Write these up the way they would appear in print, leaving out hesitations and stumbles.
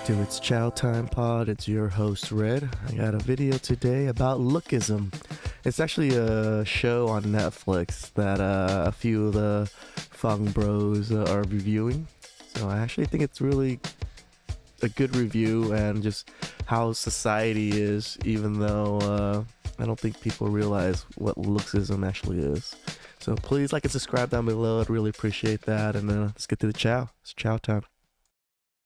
to It's Chow Time Pod. It's your host, Red. I got a video today about LOOKism. It's actually a show on Netflix that a few of the Fung Bros are reviewing. So I actually think it's really a good review and just how society is, even though I don't think people realize what LOOKism actually is. So please like and subscribe down below. I'd really appreciate that. And let's get to the chow. It's chow time.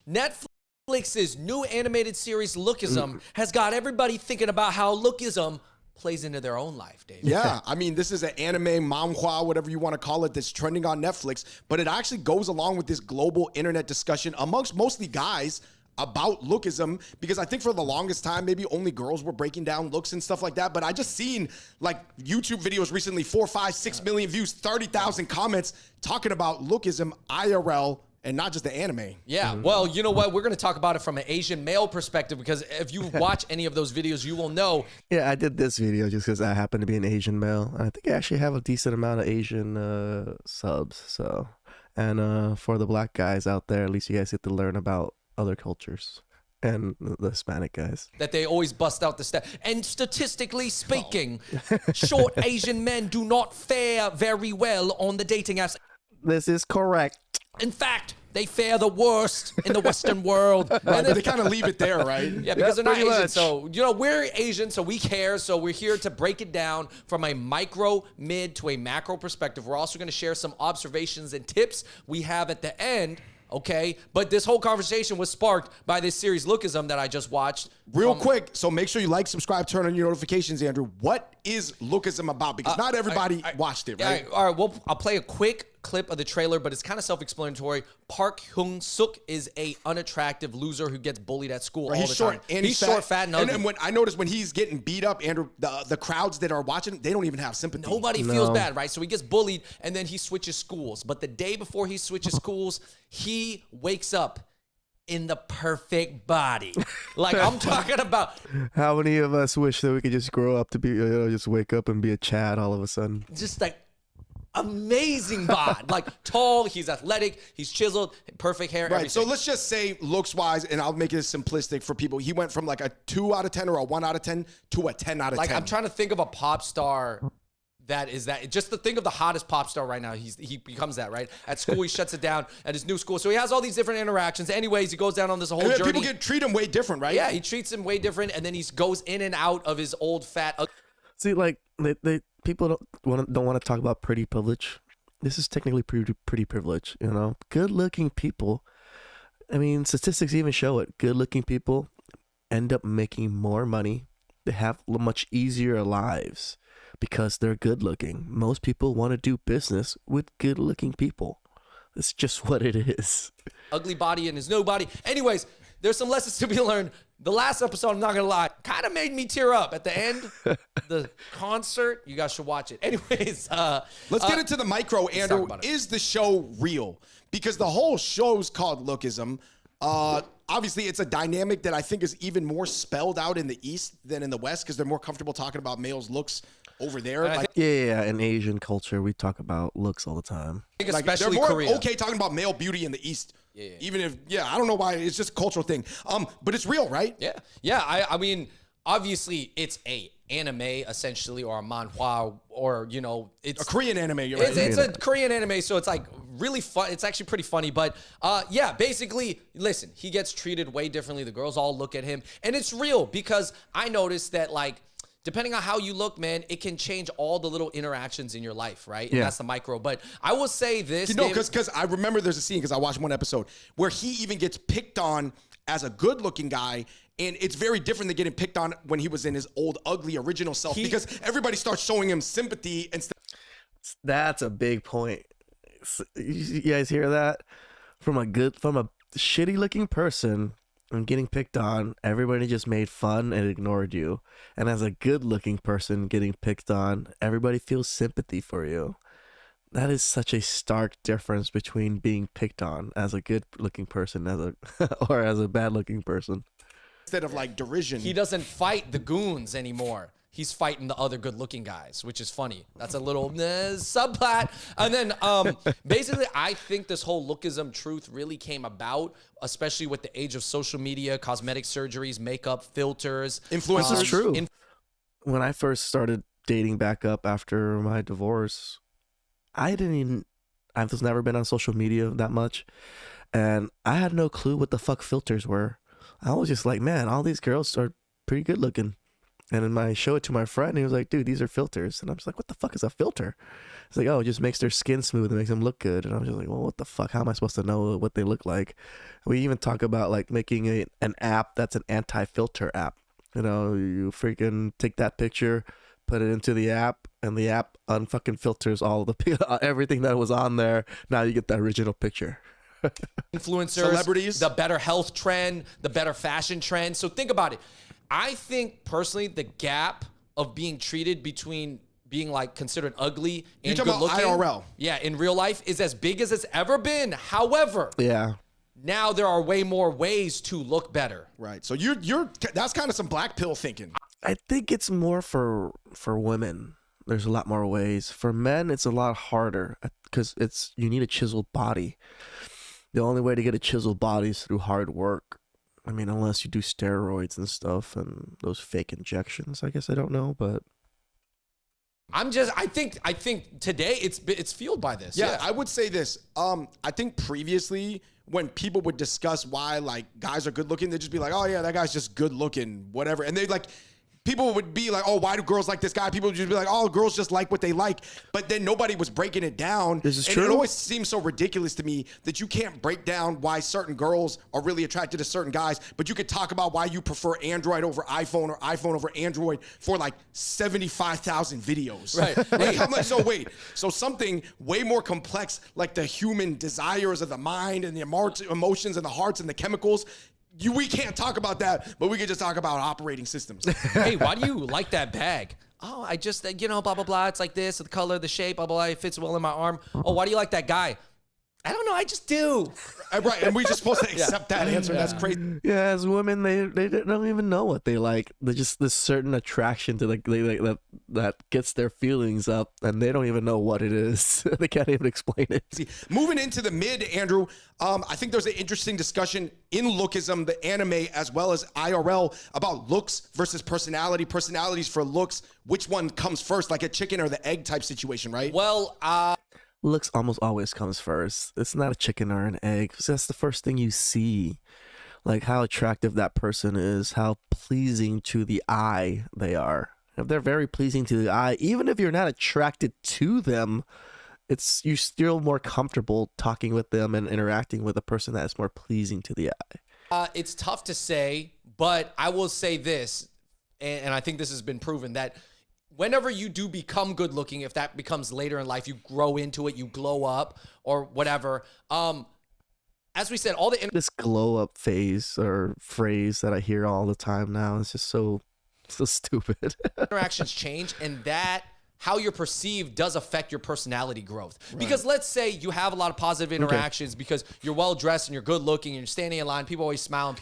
Netflix's new animated series, LOOKism, has got everybody thinking about how LOOKism plays into their own life, Dave. Yeah, I mean, this is an anime, manhwa, whatever you want to call it, that's trending on Netflix, but it actually goes along with this global internet discussion amongst mostly guys about LOOKism, because I think for the longest time, maybe only girls were breaking down looks and stuff like that, but I just seen like YouTube videos recently, 4, 5, 6 million views, 30,000 comments talking about LOOKism IRL, and not just the anime. Yeah, well, you know what? We're going to talk about it from an Asian male perspective, because if you watch any of those videos, you will know. Yeah, I did this video just because I happen to be an Asian male. I think I actually have a decent amount of Asian subs. So, and for the black guys out there, at least you guys get to learn about other cultures. And the Hispanic guys. That they always bust out the stat. And statistically speaking, short Asian men do not fare very well on the dating apps. This is correct. In fact, they fare the worst in the Western world. Right, but they kind of leave it there, right? Yeah, because they're not pretty Asian. much. So, you know, we're Asian, so we care. So we're here to break it down from a micro, mid to a macro perspective. We're also going to share some observations and tips we have at the end. Okay, but this whole conversation was sparked by this series LOOKism that I just watched. Real quick, so make sure you like, subscribe, turn on your notifications, Andrew. What is LOOKism about? Because not everybody watched it, right? All right, well, I'll play a quick clip of the trailer, but it's kind of self-explanatory. Park Hyung-suk is a unattractive loser who gets bullied at school all He's the short, time. and He's short, fat, and ugly. And when I noticed when he's getting beat up, Andrew, the crowds that are watching, they don't even have sympathy. Nobody feels bad, right? So he gets bullied, and then he switches schools. But the day before he switches schools, he wakes up in the perfect body. Like, I'm talking about. How many of us wish that we could just grow up to be, just wake up and be a Chad all of a sudden? Just like amazing bod. Like, tall, he's athletic, he's chiseled, perfect hair, Right, everything. so let's just say looks-wise, and I'll make it simplistic for people. He went from like a 2 out of 10 or a 1 out of 10 to a 10 out of 10. Like, I'm trying to think of a pop star that is that. Just to think of the hottest pop star right now. He becomes that, right? At school, he shuts it down at his new school. So he has all these different interactions. Anyways, he goes down on this whole And journey. people treat him way different, right? Yeah, he treats him way different, and then he goes in and out of his old fat. See, like they people don't want to talk about pretty privilege. This is technically pretty privilege, you know. Good-looking people. I mean, statistics even show it. Good-looking people end up making more money. They have much easier lives because they're good-looking. Most people want to do business with good-looking people. It's just what it is. Ugly body and his no body. Anyways, there's some lessons to be learned. The last episode, I'm not gonna lie, kind of made me tear up at the end. The concert, you guys should watch it. Anyways, let's get into the micro, Andrew. Is the show real? Because the whole show's called LOOKism. Obviously, it's a dynamic that I think is even more spelled out in the East than in the West, because they're more comfortable talking about males' looks over there. Like, Yeah, in Asian culture, we talk about looks all the time. I think like especially they're more Korea. okay talking about male beauty in the East. Yeah. Even if, I don't know why. It's just a cultural thing. But it's real, right? Yeah. I mean, obviously, it's a anime essentially, or a manhwa, or you know, it's A Korean anime, you're right. It's a Korean anime, so it's like really fun. It's actually pretty funny, but yeah, basically, listen, he gets treated way differently. The girls all look at him, and it's real because I noticed that, like, depending on how you look, man, it can change all the little interactions in your life, right? And that's the micro. But I will say this, You know, because I remember there's a scene, because I watched one episode, where he even gets picked on as a good-looking guy, and it's very different than getting picked on when he was in his old, ugly, original self, because everybody starts showing him sympathy and stuff. That's a big point. You guys hear that? From a shitty looking person and getting picked on, everybody just made fun and ignored you. And as a good looking person getting picked on, everybody feels sympathy for you. That is such a stark difference between being picked on as a good looking person or as a bad looking person. instead of like derision. He doesn't fight the goons anymore. He's fighting the other good-looking guys, which is funny. That's a little subplot. And then basically, I think this whole lookism truth really came about, especially with the age of social media, cosmetic surgeries, makeup, filters. Influencers. This is true. When I first started dating back up after my divorce, I was never been on social media that much, and I had no clue what the fuck filters were. I was just like, man, all these girls are pretty good looking. And then I show it to my friend, and he was like, dude, these are filters. And I'm just like, what the fuck is a filter? It's like, oh, it just makes their skin smooth and makes them look good. And I was just like, well, what the fuck? How am I supposed to know what they look like? We even talk about like making an app that's an anti-filter app. You know, you freaking take that picture, put it into the app, and the app unfucking filters all the everything that was on there. Now you get the original picture. Influencers, celebrities, the better health trend, the better fashion trend. So think about it. I think personally the gap of being treated between being like considered ugly and You're good talking looking, about IRL. yeah, in real life is as big as it's ever been. However, Yeah. now there are way more ways to look better. Right. So you're that's kind of some black pill thinking. I think it's more for women. There's a lot more ways. For men, it's a lot harder because you need a chiseled body. The only way to get a chiseled body is through hard work. I mean, unless you do steroids and stuff and those fake injections, I guess. I don't know, but I think today it's fueled by this. Yeah, I would say this. I think previously when people would discuss why like guys are good looking, they'd just be like, oh yeah, that guy's just good looking, whatever. And they'd like, people would be like, oh, why do girls like this guy? People would just be like, oh, girls just like what they like. But then nobody was breaking it down. This is and true. It always seems so ridiculous to me that you can't break down why certain girls are really attracted to certain guys, but you could talk about why you prefer Android over iPhone or iPhone over Android for like 75,000 videos. Right. Like, I'm like, so something way more complex, like the human desires of the mind and the emotions and the hearts and the chemicals. We can't talk about that, but we can just talk about operating systems. Hey, why do you like that bag? Oh, I just, blah, blah, blah. It's like this, the color, the shape, blah, blah, blah. It fits well in my arm. Oh, why do you like that guy? I don't know. I just do. Right, and we're just supposed to accept that answer. Yeah. That's crazy. yeah, as women, they don't even know what they like. They just this certain attraction to that gets their feelings up, and they don't even know what it is. They can't even explain it. Moving into the mid, Andrew, I think there's an interesting discussion in lookism, the anime, as well as IRL, about looks versus personality, personalities for looks. Which one comes first, like a chicken or the egg type situation, right? Well, Looks almost always comes first. It's not a chicken or an egg. That's the first thing you see. Like how attractive that person is, how pleasing to the eye they are. If they're very pleasing to the eye, even if you're not attracted to them, you're still more comfortable talking with them and interacting with a person that is more pleasing to the eye. it's tough to say, but I will say this, and I think this has been proven, that whenever you do become good looking, if that becomes later in life, you grow into it, you glow up or whatever. As we said, this glow up phase or phrase that I hear all the time now is just so stupid. interactions change, and that how you're perceived does affect your personality growth. Right. Because let's say you have a lot of positive interactions because you're well dressed and you're good looking and you're standing in line, people always smile. And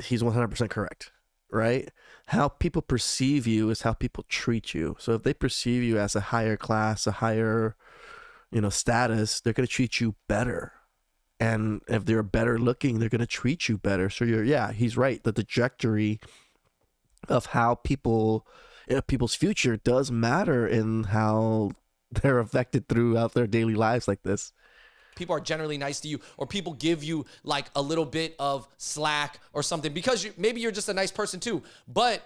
he's 100% correct. Right? How people perceive you is how people treat you. So if they perceive you as a higher class, a higher, status, they're going to treat you better. And if they're better looking, they're going to treat you better. So he's right. The trajectory of how people's future does matter in how they're affected throughout their daily lives like this. People are generally nice to you, or people give you like a little bit of slack or something because maybe you're just a nice person too. But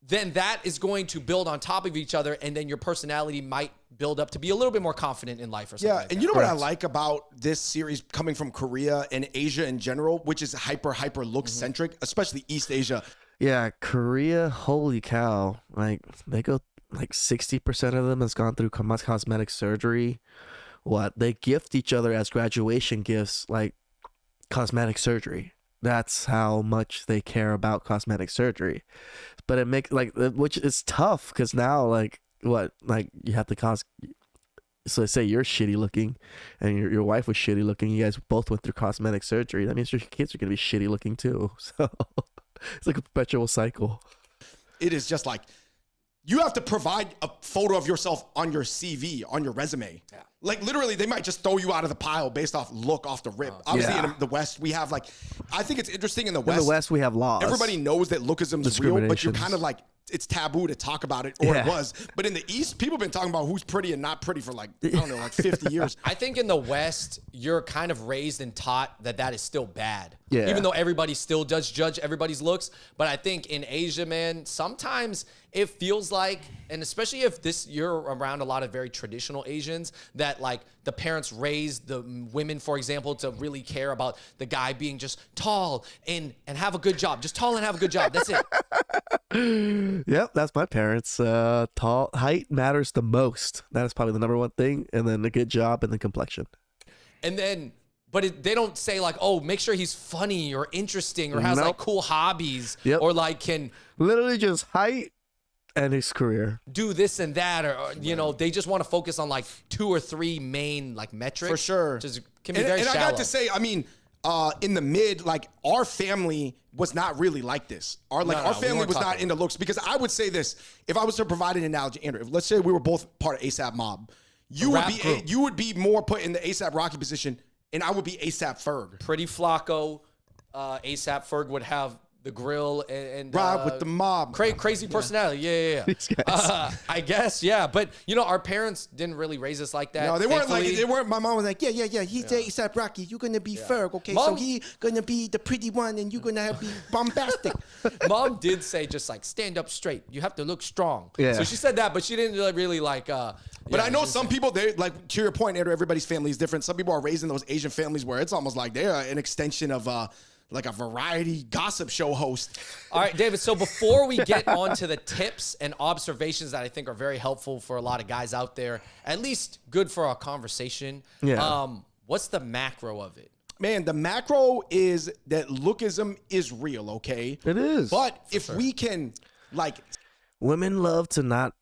then that is going to build on top of each other, and then your personality might build up to be a little bit more confident in life or something. Yeah, like and that. you know what I like about this series coming from Korea and Asia in general, which is hyper look centric, especially East Asia. Yeah, Korea, holy cow. Like they go like 60% of them has gone through cosmetic surgery. They gift each other as graduation gifts, like cosmetic surgery. That's how much they care about cosmetic surgery. But it makes which is tough because now you have to so let's say you're shitty looking and your wife was shitty looking. You guys both went through cosmetic surgery. That means your kids are going to be shitty looking too. So It's like a perpetual cycle. It is just like you have to provide a photo of yourself on your CV, on your resume. Yeah. Like literally, they might just throw you out of the pile based off look off the rip. Obviously, Yeah. in the West, we have like, I think it's interesting in the In West. the West, we have laws. Everybody knows that lookism's real, but you're Discriminations. kind of like, it's taboo to talk about it, or it Yeah. was. But in the East, people have been talking about who's pretty and not pretty for like, I don't know, like 50 years. I think in the West, you're kind of raised and taught that is still bad. Yeah. Even though everybody still does judge everybody's looks. But I think in Asia, man, sometimes it feels like, and especially if you're around a lot of very traditional Asians, that like the parents raised the women, for example, to really care about the guy being just tall and have a good job. Just tall and have a good job. That's it. Yep, that's my parents. Tall height matters the most. That is probably the number one thing, and then a good job and the complexion. And then, but they don't say like, oh, make sure he's funny or interesting or has Nope. like cool hobbies Yep. or like can Literally just height and his career. do this and that, or you know, they just want to focus on like 2 or 3 main like metrics. For sure. Which can be And very I shallow. got to say, I mean, in the mid, like our family was not really like this. Our No, we family weren't was not talking into looks, because I would say this: if I was to provide an analogy, Andrew, if let's say we were both part of ASAP Mob, you would rap be group. you would be more put in the ASAP Rocky position, and I would be ASAP Ferg. Pretty Flacco, ASAP Ferg would have the grill and Ride with the mob. Crazy personality. Yeah. These guys. I guess, yeah. But you know, our parents didn't really raise us like that. No, they weren't like, thankfully. they weren't. My mom was like, yeah. He's the ASAP Rocky. You're gonna be Ferg, okay? Mom- So he gonna be the pretty one, and you're gonna be bombastic. Mom did say just like stand up straight. You have to look strong. Yeah. So she said that, but she didn't really like. But I know some people, they like, to your point, Andrew, everybody's family is different. Some people are raised in those Asian families where it's almost like they're an extension of like a variety gossip show host. All right, David. So before we get on to the tips and observations that I think are very helpful for a lot of guys out there, at least good for our conversation. Yeah. What's the macro of it? Man, the macro is that lookism is real, okay? It is. But if we can, like, Women love to not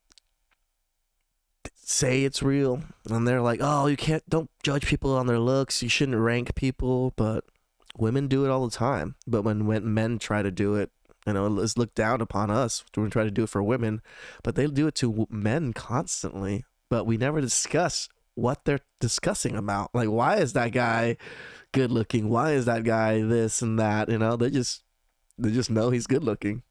say it's real, and they're like, "Oh, don't judge people on their looks. You shouldn't rank people." But women do it all the time. But when men try to do it, you know, it's looked down upon us. We try to do it for women, but they do it to men constantly. But we never discuss what they're discussing about. Like, why is that guy good looking? Why is that guy this and that? You know, they just know he's good looking.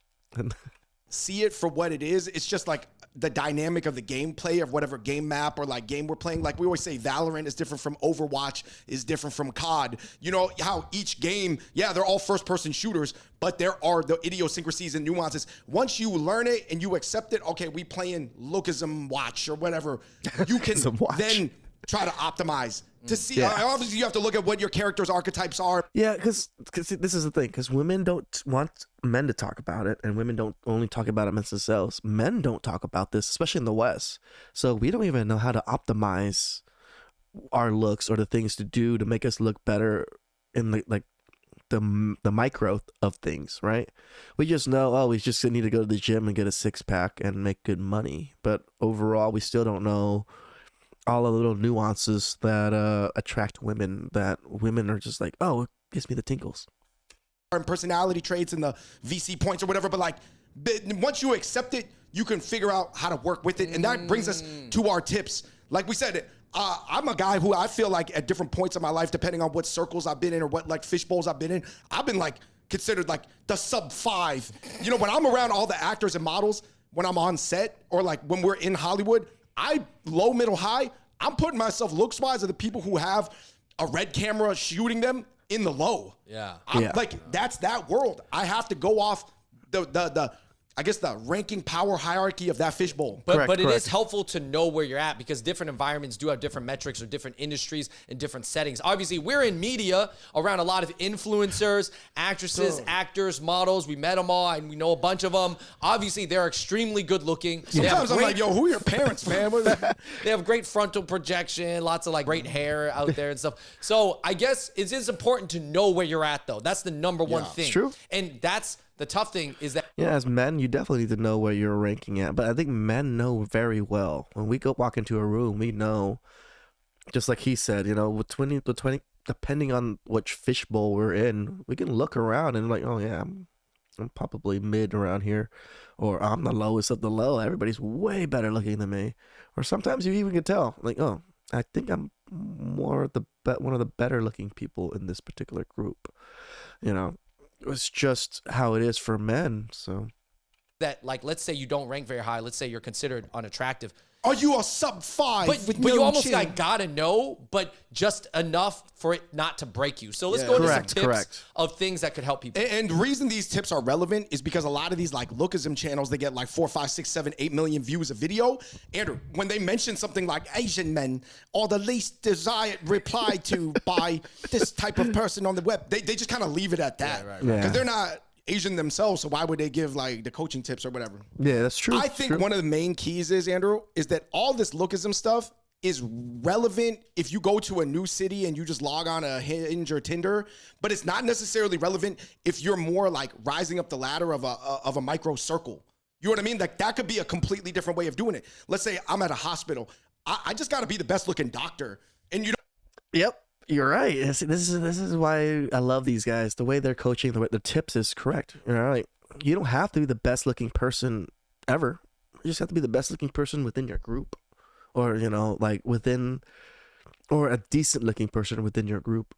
see it for what it is. It's just like the dynamic of the gameplay of whatever game map or like game we're playing. Like we always say, Valorant is different from Overwatch, is different from COD. You know how each game, yeah, they're all first person shooters, but there are the idiosyncrasies and nuances. Once you learn it and you accept it, okay, we playing LOOKism watch or whatever, you can then try to optimize to see. Yeah. Obviously, you have to look at what your character's archetypes are. Yeah, because this is the thing. Because women don't want men to talk about it, and women don't only talk about it amongst themselves. Men don't talk about this, especially in the West. So we don't even know how to optimize our looks or the things to do to make us look better in the micro of things, right? We just know, oh, we just need to go to the gym and get a six pack and make good money. But overall, we still don't know all the little nuances that attract women, that women are just like, oh, it gives me the tingles. And personality traits and the VC points or whatever, but like once you accept it, you can figure out how to work with it. And that brings us to our tips. Like we said, I'm a guy who I feel like at different points in my life, depending on what circles I've been in or what like fish bowls I've been in, I've been like considered like the sub 5. You know, when I'm around all the actors and models, when I'm on set or like when we're in Hollywood, low, middle, high, I'm putting myself looks wise of the people who have a red camera shooting them in the low. Yeah. Like that's that world. I have to go off the I guess the ranking power hierarchy of that fishbowl. But Correct. it is helpful to know where you're at because different environments do have different metrics or different industries and different settings. Obviously, we're in media around a lot of influencers, actresses, actors, models. We met them all and we know a bunch of them. Obviously, they're extremely good looking. Sometimes I'm like, yo, who are your parents, man? What is that? They have great frontal projection, lots of like great hair out there and stuff. So I guess it is important to know where you're at, though. That's the number one thing. It's true. And that's the tough thing is that Yeah, as men, you definitely need to know where you're ranking at. But I think men know very well. When we go walk into a room, we know, just like he said, you know, with 20, depending on which fishbowl we're in, we can look around and like, oh yeah, I'm probably mid around here, or I'm the lowest of the low. Everybody's way better looking than me. Or sometimes you even can tell, like, oh, I think I'm one of the better looking people in this particular group. You know, it's just how it is for men. So that, like, let's say you don't rank very high. Let's say you're considered unattractive. Are you a sub 5? But no you almost chin? like gotta know, but just enough for it not to break you. So let's go into some tips of things that could help people. And the reason these tips are relevant is because a lot of these like lookism channels, they get like 4, 5, 6, 7, 8 million views a video. Andrew, when they mention something like Asian men are the least desired reply to by this type of person on the web, they just kind of leave it at that. Because they're not Asian themselves, so why would they give like the coaching tips or whatever? Yeah, that's true. I think one of the main keys is, Andrew, is that all this lookism stuff is relevant if you go to a new city and you just log on a Hinge or Tinder, but it's not necessarily relevant if you're more like rising up the ladder of a micro circle. You know what I mean? Like that could be a completely different way of doing it. Let's say I'm at a hospital. I just got to be the best looking doctor, and you don't. Yep. You're right. This is why I love these guys. The way they're coaching, the tips is correct. You know, like you don't have to be the best looking person ever. You just have to be the best looking person within your group, or you know, like within, or a decent looking person within your group.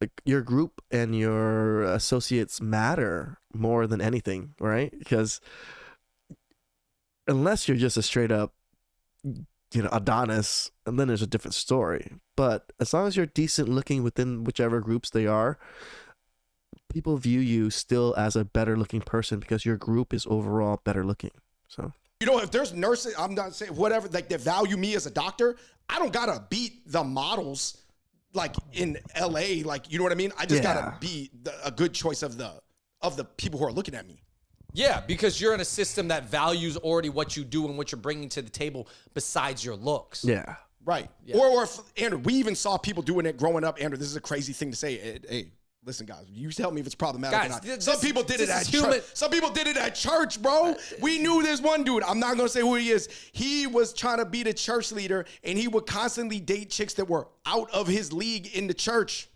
Like your group and your associates matter more than anything, right? Because unless you're just a straight up, you know, Adonis, and then there's a different story. But as long as you're decent looking within whichever groups they are, people view you still as a better looking person because your group is overall better looking. So, you know, if there's nurses, I'm not saying whatever, like they value me as a doctor, I don't gotta beat the models like in LA, like, you know what I mean? I just gotta be a good choice of the people who are looking at me. Yeah, because you're in a system that values already what you do and what you're bringing to the table besides your looks. yeah. Right. Yeah. Or if, Andrew, we even saw people doing it growing up. Andrew, this is a crazy thing to say. Hey, listen, guys, you tell me if it's problematic or not. Some people did it at church. Some people did it at church, bro. We knew there's one dude. I'm not going to say who he is. He was trying to be the church leader, and he would constantly date chicks that were out of his league in the church.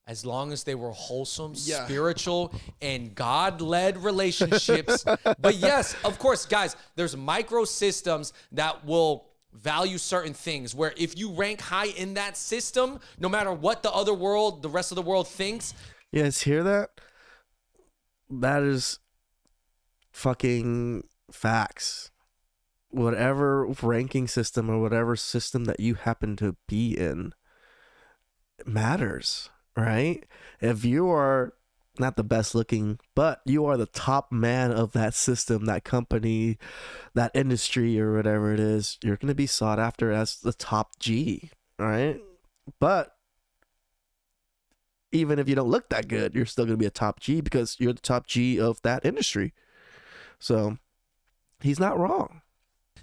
As long as they were wholesome, spiritual, and God-led relationships. But yes, of course, guys, there's micro systems that will value certain things where if you rank high in that system, no matter what the rest of the world thinks. You guys hear that? That is fucking facts. Whatever ranking system or whatever system that you happen to be in, it matters. Right? If you are not the best looking, but you are the top man of that system, that company, that industry, or whatever it is, you're going to be sought after as the top G. All right? But even if you don't look that good, you're still going to be a top G because you're the top G of that industry. So he's not wrong.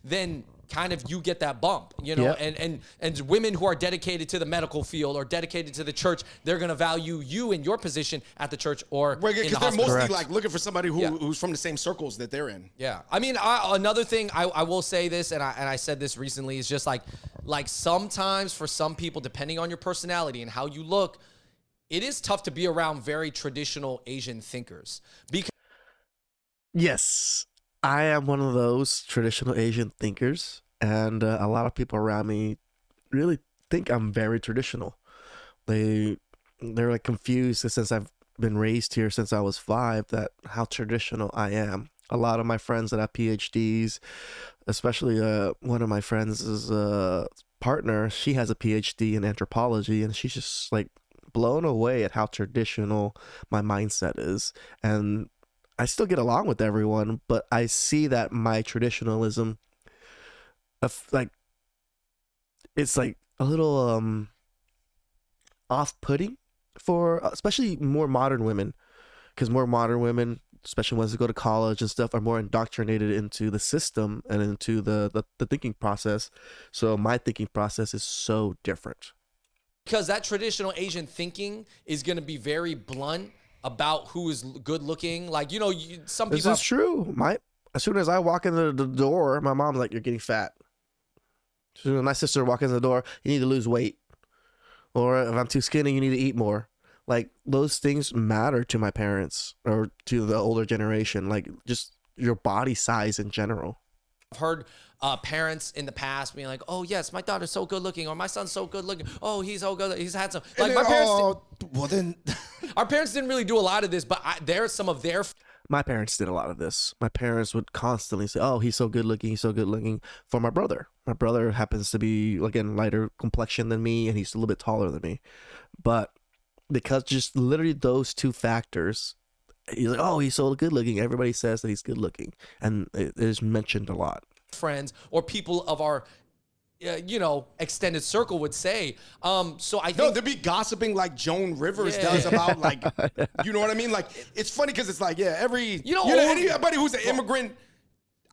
Then kind of you get that bump, you know, and women who are dedicated to the medical field or dedicated to the church, they're going to value you in your position at the church or in the hospital. Because they're mostly like looking for somebody who's from the same circles that they're in. Yeah. I mean, another thing I will say this, and I said this recently, is just like sometimes for some people, depending on your personality and how you look, it is tough to be around very traditional Asian thinkers. Because yes. I am one of those traditional Asian thinkers, and a lot of people around me really think I'm very traditional. They're like confused since I've been raised here since I was 5 that how traditional I am. A lot of my friends that have PhDs, especially one of my friends' partner, she has a PhD in anthropology, and she's just like blown away at how traditional my mindset is. And I still get along with everyone, but I see that my traditionalism, it's like a little off-putting for especially more modern women, because more modern women, especially ones that go to college and stuff, are more indoctrinated into the system and into the thinking process. So my thinking process is so different. Because that traditional Asian thinking is going to be very blunt about who is good looking. Like, you know, some people. This is true. As soon as I walk into the door, my mom's like, "You're getting fat." As soon as my sister walks in the door, "You need to lose weight," or if I'm too skinny, you need to eat more. like those things matter to my parents or to the older generation, like just your body size in general. I've heard parents in the past being like, "Oh yes, my daughter's so good looking," or "My son's so good looking." "Oh, he's so good. He's handsome." Like my parents. Well then, Our parents didn't really do a lot of this, but there's some of their. My parents did a lot of this. My parents would constantly say, "Oh, he's so good looking. He's so good looking." For my brother. My brother happens to be, again, lighter complexion than me, and he's a little bit taller than me. But because just literally those two factors, he's like, "Oh, he's so good looking." Everybody says that he's good looking, and it is mentioned a lot. Friends or people of our extended circle would say. So I think no, they'd be gossiping like Joan Rivers does about like, you know what I mean? Like, it's funny because it's like, anybody who's an immigrant,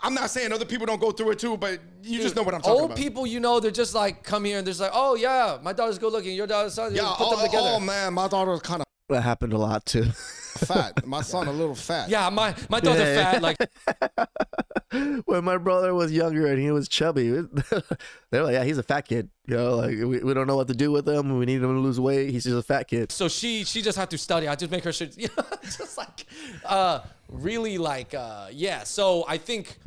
I'm not saying other people don't go through it too, but you just know what I'm talking about. Old people, they're just like, come here and they're just like, "Oh yeah, my daughter's good looking. Your daughter's son." Yeah, put them together. Oh man, my daughter's kind of That happened a lot too. fat. My son a little fat. Yeah, my daughter's fat. Like, When my brother was younger and he was chubby, they're like, "Yeah, he's a fat kid. Like we don't know what to do with him. We need him to lose weight. He's just a fat kid." so she just had to study. I just make her sure, just like, really like, yeah. So I think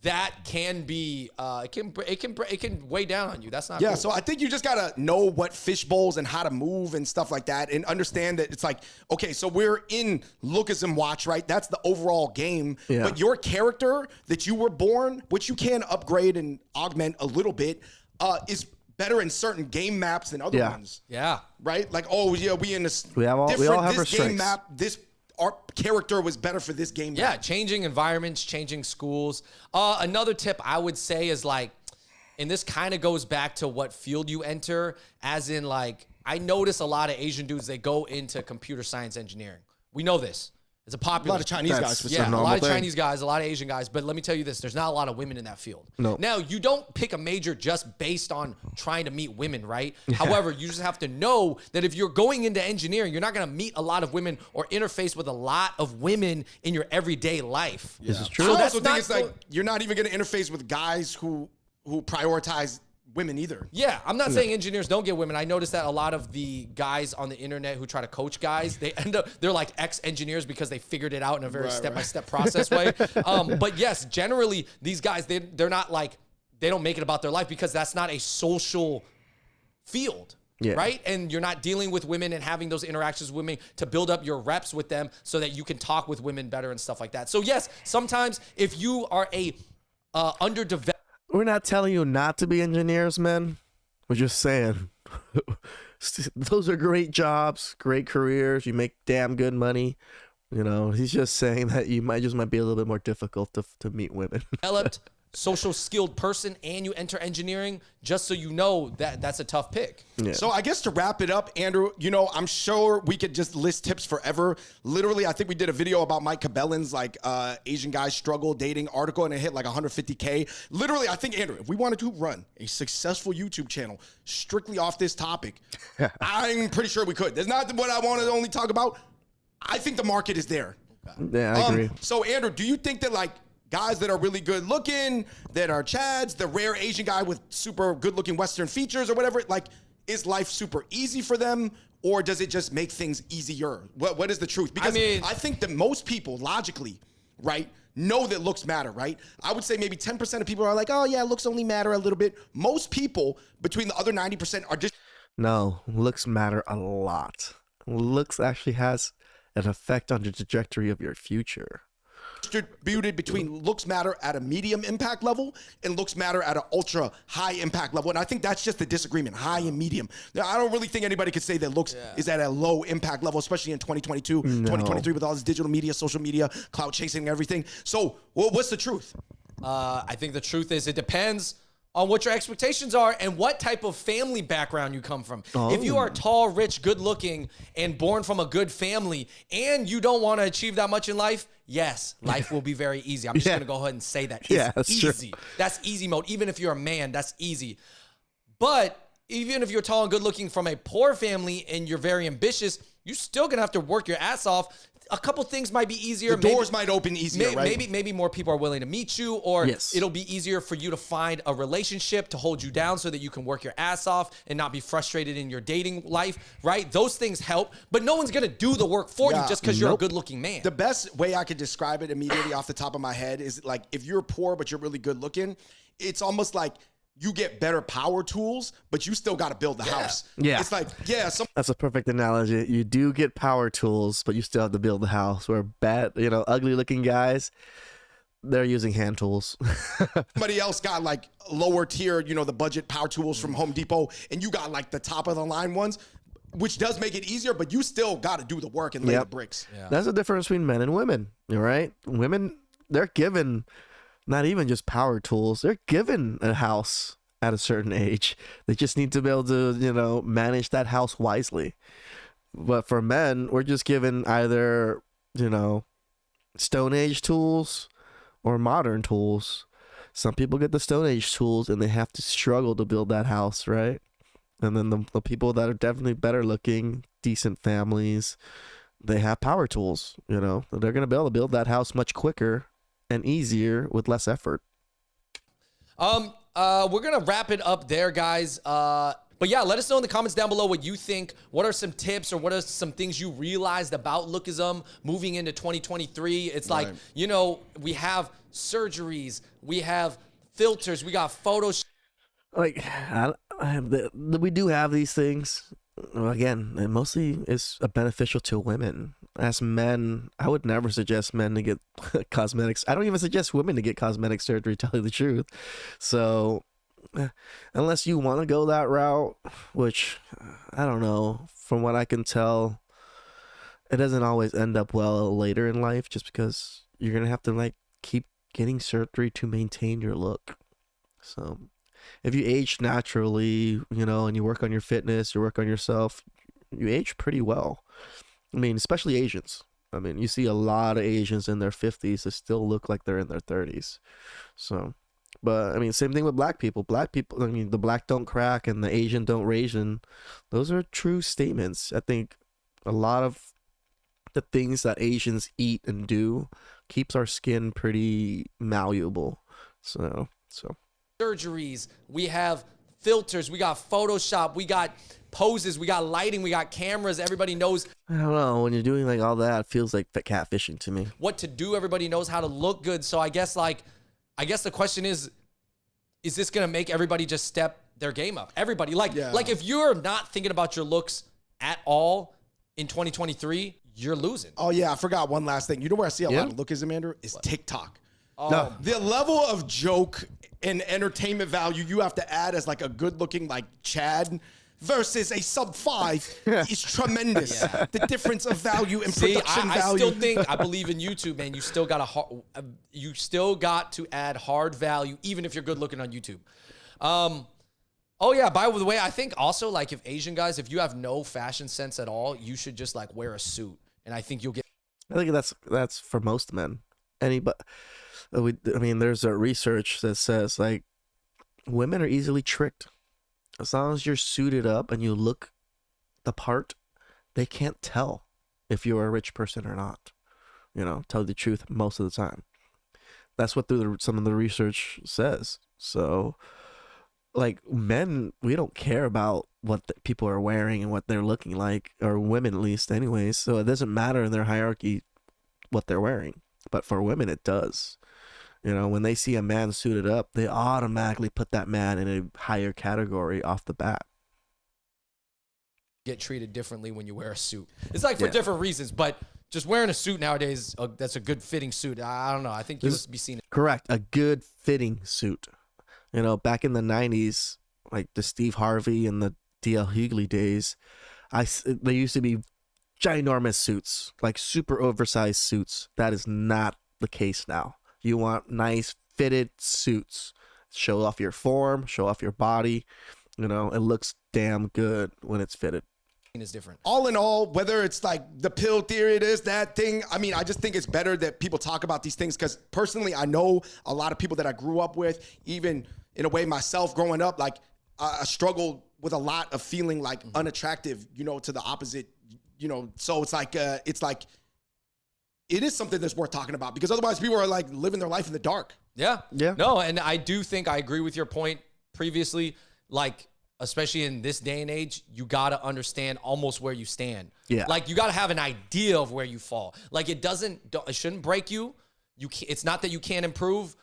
that can be, it can weigh down on you. That's not Yeah, cool. so I think you just gotta know what fish bowls and how to move and stuff like that, and understand that it's like, okay, so we're in lookism watch, right? That's the overall game. Yeah. But your character that you were born, which you can upgrade and augment a little bit, is better in certain game maps than other ones. Yeah. Right? Like, oh yeah, we in this We all have this our game strengths. map, this our character was better for this game Yeah, map. changing environments, changing schools. Another tip I would say is like, and this kind of goes back to what field you enter, as in like, I notice a lot of Asian dudes, they go into computer science engineering. We know this. It's a A popular. lot of Chinese guys. For Yeah, a normal lot of thing. Chinese guys, a lot of Asian guys. But let me tell you this, there's not a lot of women in that field. No. Now, you don't pick a major just based on trying to meet women, right? However, you just have to know that if you're going into engineering, you're not going to meet a lot of women or interface with a lot of women in your everyday life. This is true. I that's also think not it's like you're not even going to interface with guys who prioritize women either. Yeah, I'm not saying engineers don't get women. I noticed that a lot of the guys on the internet who try to coach guys, they're like ex-engineers because they figured it out in a very step-by-step process way. But yes, generally these guys, they're not like, they don't make it about their life because that's not a social field. Yeah. Right? And you're not dealing with women and having those interactions with women to build up your reps with them so that you can talk with women better and stuff like that. So yes, sometimes if you are a underdeveloped, We're not telling you not to be engineers, man. We're just saying those are great jobs, great careers. You make damn good money. He's just saying that you might be a little bit more difficult to meet women. social skilled person and you enter engineering, just so you know that that's a tough pick. Yeah. So I guess to wrap it up, Andrew, I'm sure we could just list tips forever. Literally, I think we did a video about Mike Cabellan's like Asian guys struggle dating article, and it hit like 150K. Literally, I think, Andrew, if we wanted to run a successful YouTube channel strictly off this topic, I'm pretty sure we could. That's not what I want to only talk about. I think the market is there. Yeah, I agree. So, Andrew, do you think that like guys that are really good looking, that are Chads, the rare Asian guy with super good looking Western features or whatever, like, is life super easy for them, or does it just make things easier? What is the truth? Because I think that most people logically, right, know that looks matter, right? I would say maybe 10% of people are like, oh yeah, looks only matter a little bit. Most people, between the other 90%, are just No, looks matter a lot. Looks actually has an effect on the trajectory of your future. distributed between looks matter at a medium impact level and looks matter at an ultra high impact level. And I think that's just the disagreement, high and medium. Now, I don't really think anybody could say that looks is at a low impact level, especially in 2022, 2023 with all this digital media, social media, cloud chasing and everything. So what's the truth? I think the truth is it depends on what your expectations are and what type of family background you come from. If you are tall, rich, good looking, and born from a good family, and you don't want to achieve that much in life, yes, life will be very easy. I'm just going to go ahead and say that. It's that's easy. true. That's easy mode. Even if you're a man, that's easy. But even if you're tall and good looking from a poor family and you're very ambitious, you're still going to have to work your ass off. a couple things might be easier. The doors might open easier, right? Maybe more people are willing to meet you, or Yes. it'll be easier for you to find a relationship to hold you down so that you can work your ass off and not be frustrated in your dating life, right? Those things help, but no one's gonna do the work for you just because you're a good-looking man. The best way I could describe it immediately off the top of my head is like, if you're poor but you're really good looking, it's almost like you get better power tools, but you still got to build the house. Yeah. It's like, That's a perfect analogy. You do get power tools, but you still have to build the house. Where ugly looking guys, they're using hand tools. somebody else got like lower tier, the budget power tools from Home Depot, and you got like the top of the line ones, which does make it easier, but you still got to do the work and lay the bricks. Yeah. That's the difference between men and women, right? Women, they're given not even just power tools, they're given a house at a certain age. They just need to be able to, manage that house wisely. But for men, we're just given either, Stone Age tools or modern tools. Some people get the Stone Age tools and they have to struggle to build that house, right? And then the people that are definitely better looking, decent families, they have power tools, they're going to be able to build that house much quicker and easier with less effort. We're gonna wrap it up there, guys. But yeah, let us know in the comments down below what you think. What are some tips or what are some things you realized about lookism moving into 2023? It's like, we have surgeries, we have filters, we got photos. Like, we do have these things. Again, it mostly is beneficial to women. As men, I would never suggest men to get cosmetics. I don't even suggest women to get cosmetic surgery, tell you the truth. So, unless you want to go that route, which, I don't know, from what I can tell, it doesn't always end up well later in life, just because you're going to have to, keep getting surgery to maintain your look. So, if you age naturally, and you work on your fitness, you work on yourself, you age pretty well. I mean, especially Asians. I mean, you see a lot of Asians in their 50s that still look like they're in their 30s. So, but I mean, same thing with black people. Black people, I mean, the black don't crack and the Asian don't raisin. Those are true statements. I think a lot of the things that Asians eat and do keeps our skin pretty malleable. So. Surgeries, we have filters, we got Photoshop, we got poses, we got lighting, we got cameras. Everybody knows, I don't know, when you're doing all that, it feels like catfishing to me. what to do. Everybody knows how to look good. So I guess the question is this gonna make everybody just step their game up? Everybody, like if you're not thinking about your looks at all in 2023, you're losing. Oh yeah, I forgot one last thing. You know where I see a lot of lookism, Andrew? Is TikTok. No. The level of joke and entertainment value you have to add as a good looking Chad versus a sub 5 is tremendous. The difference of value and production I value. still think, I believe in YouTube, man. You still got to add hard value, even if you're good looking on YouTube. Oh yeah, by the way, I think also if Asian guys, if you have no fashion sense at all, you should just wear a suit, and I think you'll get. I think that's for most men. There's a research that says women are easily tricked. As long as you're suited up and you look the part, they can't tell if you're a rich person or not. Tell you the truth most of the time. That's what some of the research says. So, men, we don't care about what people are wearing and what they're looking like, or women at least anyways. So it doesn't matter in their hierarchy what they're wearing. But for women, it does. When they see a man suited up, they automatically put that man in a higher category off the bat. Get treated differently when you wear a suit. It's for different reasons, but just wearing a suit nowadays, that's a good fitting suit. I don't know. I think you must be seen. Correct. A good fitting suit. Back in the 90s, the Steve Harvey and the D.L. Hughley days, they used to be ginormous suits, super oversized suits. That is not the case now. You want nice fitted suits. Show off your form, show off your body. It looks damn good when it's fitted. Is different. All in all, whether it's the pill theory, it is that thing. I mean, I just think it's better that people talk about these things, because personally, I know a lot of people that I grew up with, even in a way myself growing up, I struggled with a lot of feeling unattractive, to the opposite, so it's it is something that's worth talking about, because otherwise people are like living their life in the dark. Yeah. Yeah. No, and I do think I agree with your point previously. Like, especially in this day and age, you got to understand almost where you stand. Yeah. Like, you got to have an idea of where you fall. Like, it shouldn't break you. It's not that you can't improve,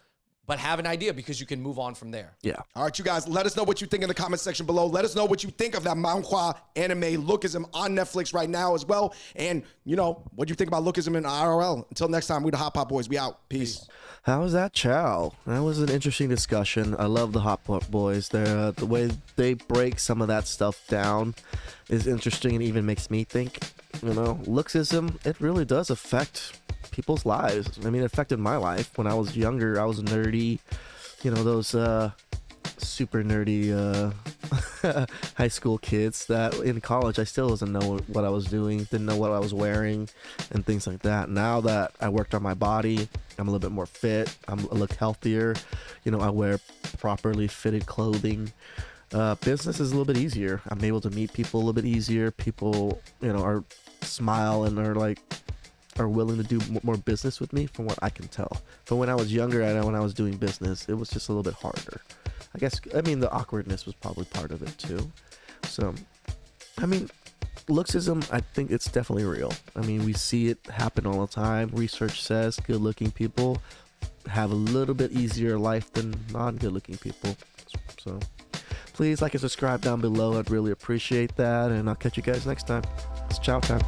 but have an idea, because you can move on from there. Yeah. All right, you guys, let us know what you think in the comment section below. Let us know what you think of that manhwa anime Lookism on Netflix right now as well. And, you know, what do you think about Lookism in IRL? Until next time, we the Hot Pot Boys. We out. Peace. How was that, Chow? That was an interesting discussion. I love the Hot Pot Boys. They're, the way they break some of that stuff down is interesting and even makes me think. You know, Looksism, it really does affect people's lives. I mean, it affected my life. When I was younger, I was nerdy. You know, those super nerdy high school kids that in college I still didn't know what I was doing, didn't know what I was wearing, and things like that. Now that I worked on my body, I'm a little bit more fit. I look healthier. You know, I wear properly fitted clothing. Business is a little bit easier. I'm able to meet people a little bit easier. People, you know, are smile and are willing to do more business with me, from what I can tell. But when I was younger and when I was doing business, it was just a little bit harder. I mean, the awkwardness was probably part of it too. So, I mean, Looksism, I think it's definitely real. I mean, we see it happen all the time. Research says good-looking people have a little bit easier life than non-good-looking people. So, please like and subscribe down below. I'd really appreciate that. And I'll catch you guys next time. It's chow time.